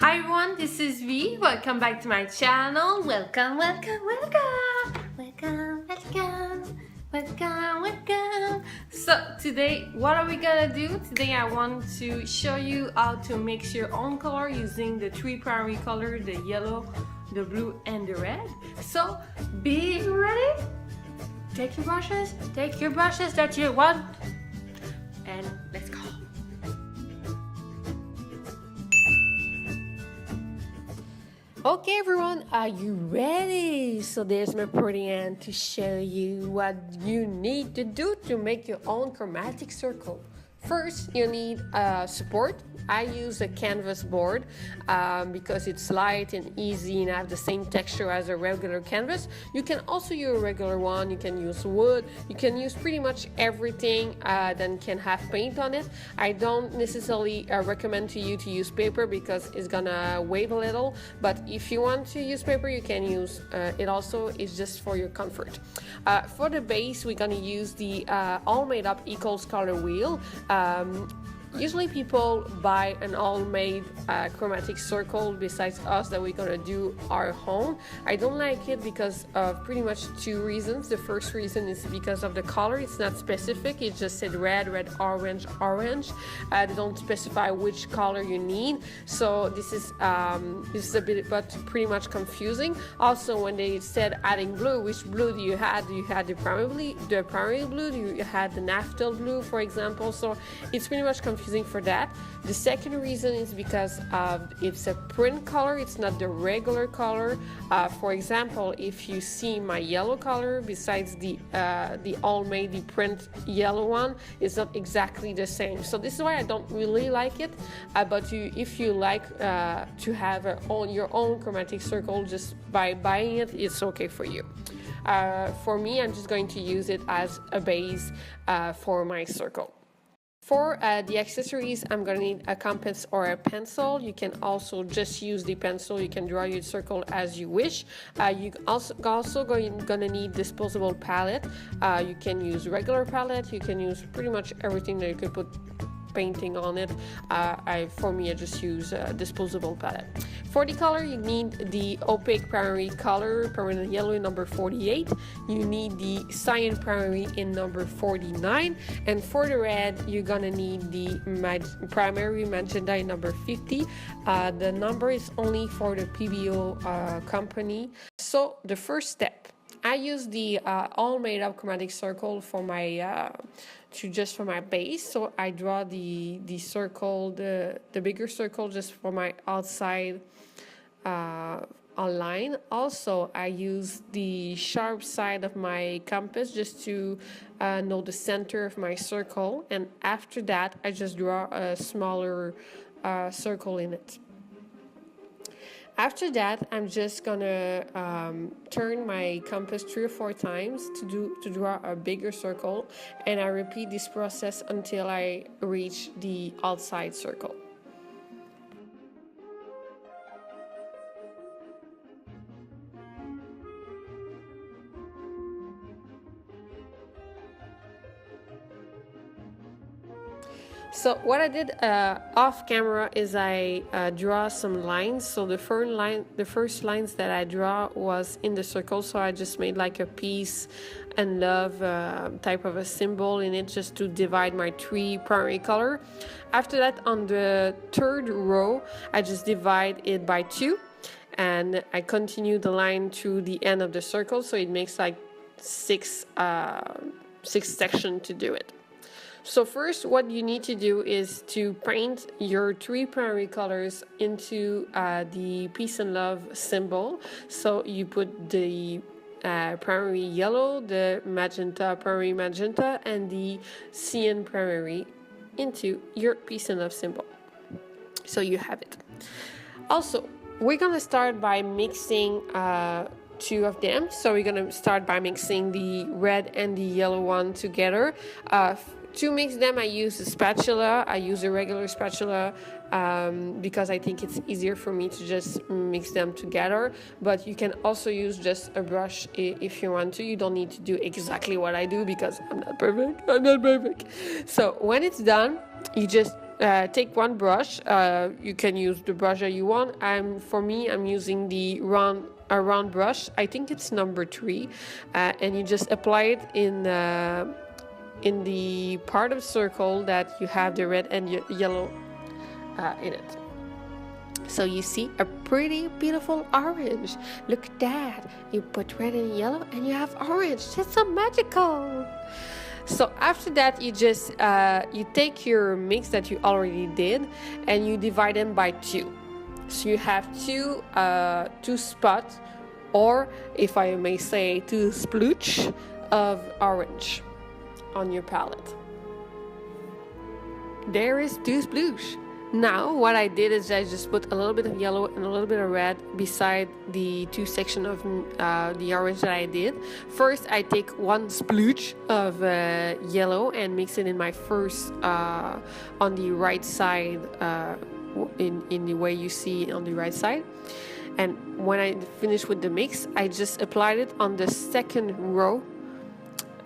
Hi everyone, this is V. Welcome back to my channel. Welcome. So today, what are we gonna do? Today I want to show you how to mix your own color using the three primary colors, the yellow, the blue, and the red. So be ready. Take your brushes that you want, and let's go. Okay everyone, are you ready? So there's my pretty hand to show you what you need to do to make your own chromatic circle. First, you need support. I use a canvas board because it's light and easy and have the same texture as a regular canvas. You can also use a regular one. You can use wood. You can use pretty much everything that can have paint on it. I don't necessarily recommend to you to use paper because it's gonna weigh a little. But if you want to use paper, you can use it also. It's just for your comfort. For the base, we're gonna use the all made up equals color wheel. Usually people buy an all-made chromatic circle besides us that we're gonna do our home. I don't like it because of pretty much two reasons. The first reason is because of the color. It's not specific. It just said red, orange. They don't specify which color you need. So this is a bit but pretty much confusing. Also, when they said adding blue, which blue do you had? Do you had the primary blue? Do you had the naphtha blue, for example? So it's pretty much confusing for that. The second reason is because it's a print color. It's not the regular color. For example, if you see my yellow color besides the all-made, the print yellow one, it's not exactly the same. So this is why I don't really like it. But if you like to have your own chromatic circle just by buying it, it's okay for you. For me, I'm just going to use it as a base for my circle. For the accessories, I'm going to need a compass or a pencil. You can also just use the pencil. You can draw your circle as you wish. You also going to need disposable palette. You can use regular palette. You can use pretty much everything that you could put painting on it. For me, I just use disposable palette. For the color, you need the opaque primary color, permanent yellow in number 48. You need the cyan primary in number 49. And for the red, you're gonna need the primary magenta in number 50. The number is only for the Pebeo company. So the first step, I use the all made up chromatic circle for my just for my base. So I draw the circle, the bigger circle, just for my outside line. Also, I use the sharp side of my compass just to know the center of my circle. And after that, I just draw a smaller circle in it. After that, I'm just gonna turn my compass 3 or 4 times to draw a bigger circle, and I repeat this process until I reach the outside circle. So what I did off camera is I draw some lines. So the first lines that I draw was in the circle. So I just made like a peace and love type of a symbol in it, just to divide my 3 primary color. After that, on the third row, I just divide it by 2, and I continue the line to the end of the circle. So it makes like 6 sections to do it. So first, what you need to do is to paint your 3 primary colors into the peace and love symbol. So you put the primary yellow, the magenta primary magenta, and the cyan primary into your peace and love symbol. So you have it. Also, we're gonna start by mixing 2 of them. So we're gonna start by mixing the red and the yellow one together. To mix them, I use a spatula. I use a regular spatula because I think it's easier for me to just mix them together. But you can also use just a brush if you want to. You don't need to do exactly what I do because I'm not perfect. So when it's done, you just take one brush. You can use the brush that you want. For me, I'm using the round brush. I think it's number 3, and you just apply it in the part of the circle that you have the red and yellow in it. So you see a pretty beautiful orange. Look at that. You put red and yellow and you have orange. That's so magical. So after that, you just you take your mix that you already did and you divide them by 2. So you have two spots, or if I may say, 2 splooch of orange on your palette. There is 2 sploosh. Now what I did is I just put a little bit of yellow and a little bit of red beside the 2 sections of the orange that I did. First I take 1 splooch of yellow and mix it in my first on the right side, in the way you see on the right side. And when I finished with the mix, I just applied it on the second row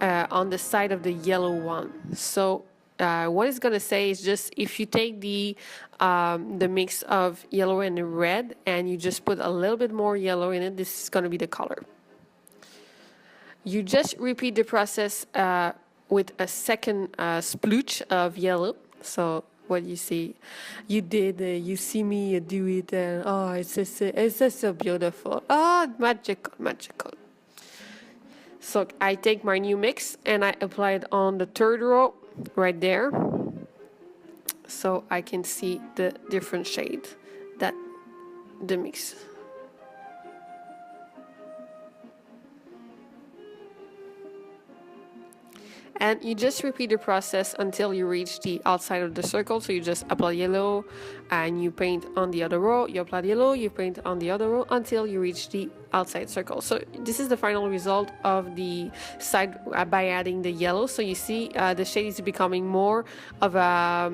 on the side of the yellow one. So what it's gonna say is just if you take the mix of yellow and red and you just put a little bit more yellow in it, this is gonna be the color. You just repeat the process with a second splooch of yellow. So what you see, you did, you see me do it, and oh, it's just so beautiful. Oh, magical. So I take my new mix and I apply it on the 3rd row right there, so I can see the different shade that the mix. And you just repeat the process until you reach the outside of the circle. So you just apply yellow and you paint on the other row, you apply yellow, you paint on the other row until you reach the outside circle. So this is the final result of the side by adding the yellow. So you see the shade is becoming more of a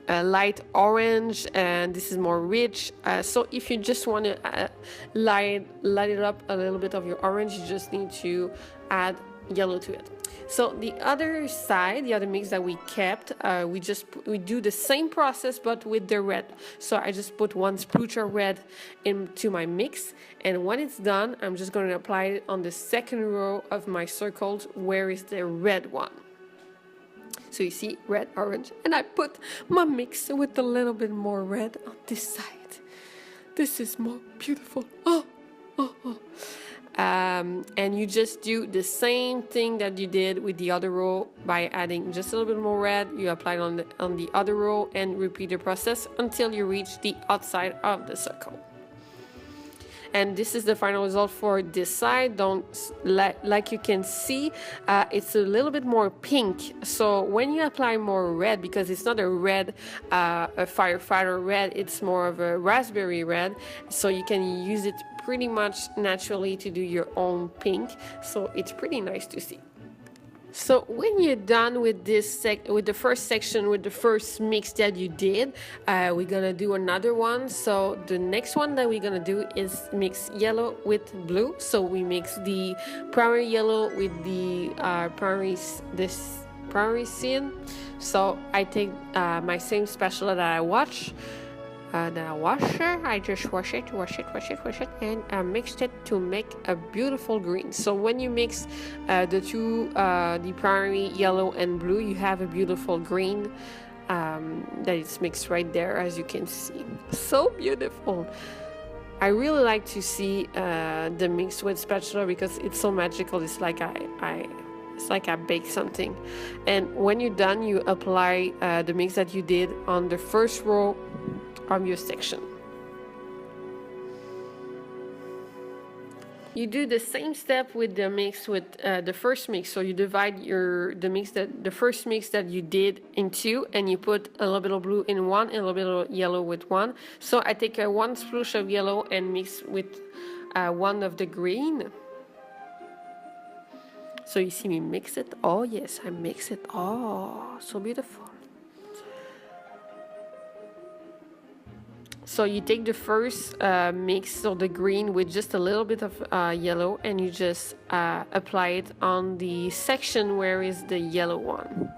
light orange, and this is more rich. So if you just want to light it up a little bit of your orange, you just need to add yellow to it. So the other side, the other mix that we kept, we do the same process but with the red. So I just put 1 splooch of red into my mix, and when it's done, I'm just going to apply it on the second row of my circles where is the red one. So you see red, orange, and I put my mix with a little bit more red on this side. This is more beautiful. Oh. And you just do the same thing that you did with the other row by adding just a little bit more red. You apply it on the other row and repeat the process until you reach the outside of the circle. And this is the final result for this side. Like you can see, it's a little bit more pink. So when you apply more red, because it's not a red, a firefighter red, it's more of a raspberry red. So you can use it pretty much naturally to do your own pink. So it's pretty nice to see. So when you're done with this with the first section, with the first mix that you did, we're gonna do another one. So the next one that we're gonna do is mix yellow with blue. So we mix the primary yellow with the primary cyan. So I take my same spatula that I wash. I just wash it, and mixed it to make a beautiful green. So when you mix the primary yellow and blue, you have a beautiful green that is mixed right there, as you can see. So beautiful. I really like to see the mix with spatula because it's so magical. It's like I bake something. And when you're done, you apply the mix that you did on the first row of your section. You do the same step with the mix with the first mix. So you divide the first mix that you did in 2, and you put a little bit of blue in 1 and a little bit of yellow with 1. So I take 1 sploosh of yellow and mix with 1 of the green. So you see me mix it. Oh yes, I mix it. Oh, so beautiful. So you take the first mix of the green with just a little bit of yellow, and you just apply it on the section where is the yellow one.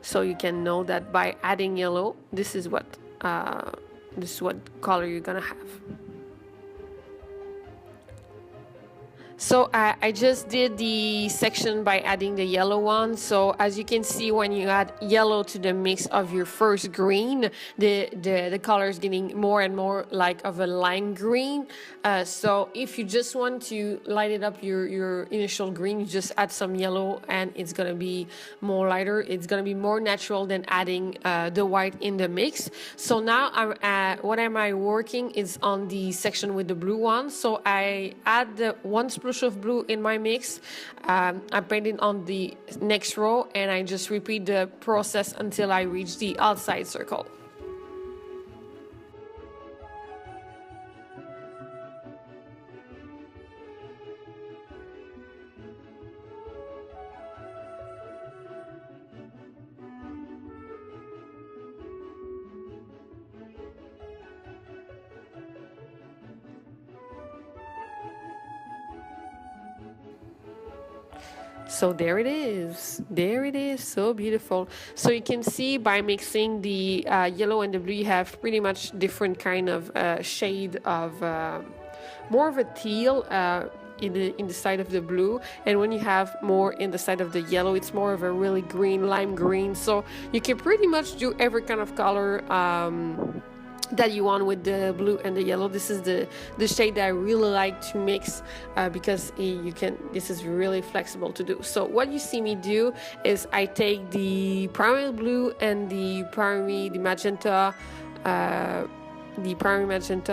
so you can know that by adding yellow, this is what color you're gonna have. So I just did the section by adding the yellow one. So as you can see, when you add yellow to the mix of your first green, the color is getting more and more like of a lime green. So if you just want to light it up your initial green, you just add some yellow and it's gonna be more lighter. It's gonna be more natural than adding the white in the mix. So now what am I working is on the section with the blue one. So I add the one spruce of blue in my mix. I paint it on the next row and I just repeat the process until I reach the outside circle. So there it is, so beautiful. So you can see by mixing the yellow and the blue, you have pretty much different kind of shade of more of a teal in the side of the blue, and when you have more in the side of the yellow, it's more of a really green, lime green. So you can pretty much do every kind of color that you want with the blue and the yellow. This is the shade that I really like to mix because this is really flexible to do. So what you see me do is I take the primary blue and the primary magenta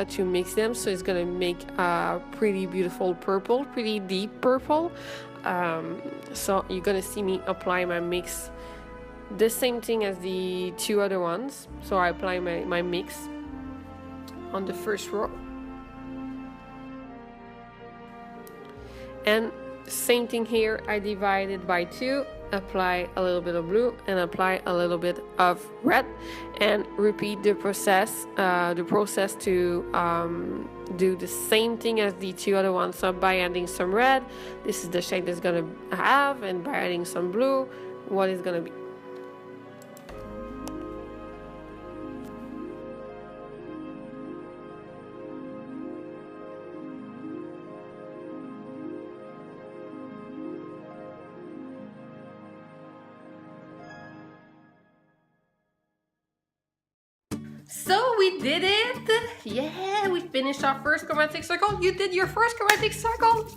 to mix them, so it's gonna make a pretty beautiful purple, pretty deep purple. So you're gonna see me apply my mix, the same thing as the two other ones. So I apply my mix on the first row, and same thing here, I divide it by two, apply a little bit of blue and apply a little bit of red, and repeat the process to do the same thing as the two other ones. So by adding some red, this is the shade that's gonna have, and by adding some blue, what is gonna be. So we did it! Yeah, we finished our first chromatic circle. You did your first chromatic circle!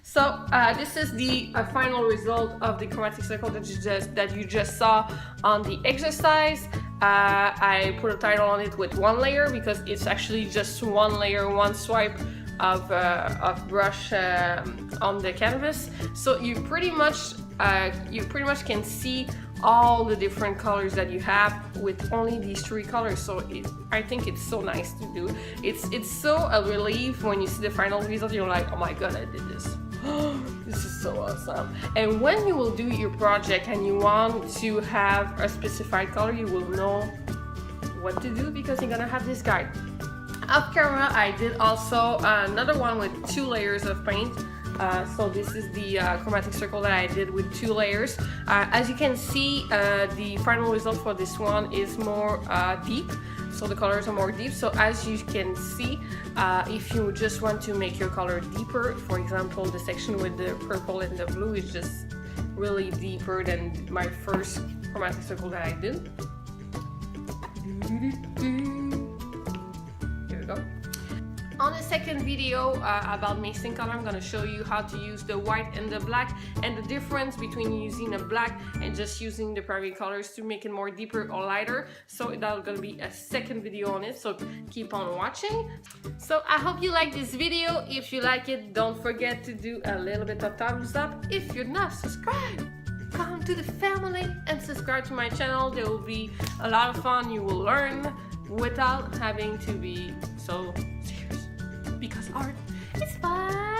So this is the final result of the chromatic circle that you just saw on the exercise. I put a title on it with one layer because it's actually just one layer, one swipe of brush on the canvas. So you pretty much can see all the different colors that you have with only these three colors. So I think it's so nice to do. It's so a relief when you see the final result. You're like, oh my god, I did this. This is so awesome. And when you will do your project and you want to have a specified color, you will know what to do because you're gonna have this guide. Off camera, I did also another one with 2 layers of paint. So this is the chromatic circle that I did with 2 layers. As you can see, the final result for this one is more deep. So the colors are more deep. So as you can see, if you just want to make your color deeper, for example, the section with the purple and the blue is just really deeper than my first chromatic circle that I did. Here we go. On the second video about mixing color, I'm going to show you how to use the white and the black and the difference between using a black and just using the primary colors to make it more deeper or lighter. So that's going to be a second video on it, so keep on watching. So I hope you like this video. If you like it, don't forget to do a little bit of thumbs up. If you're not subscribed, come to the family and subscribe to my channel. There will be a lot of fun. You will learn without having to be so serious. Because art is fun.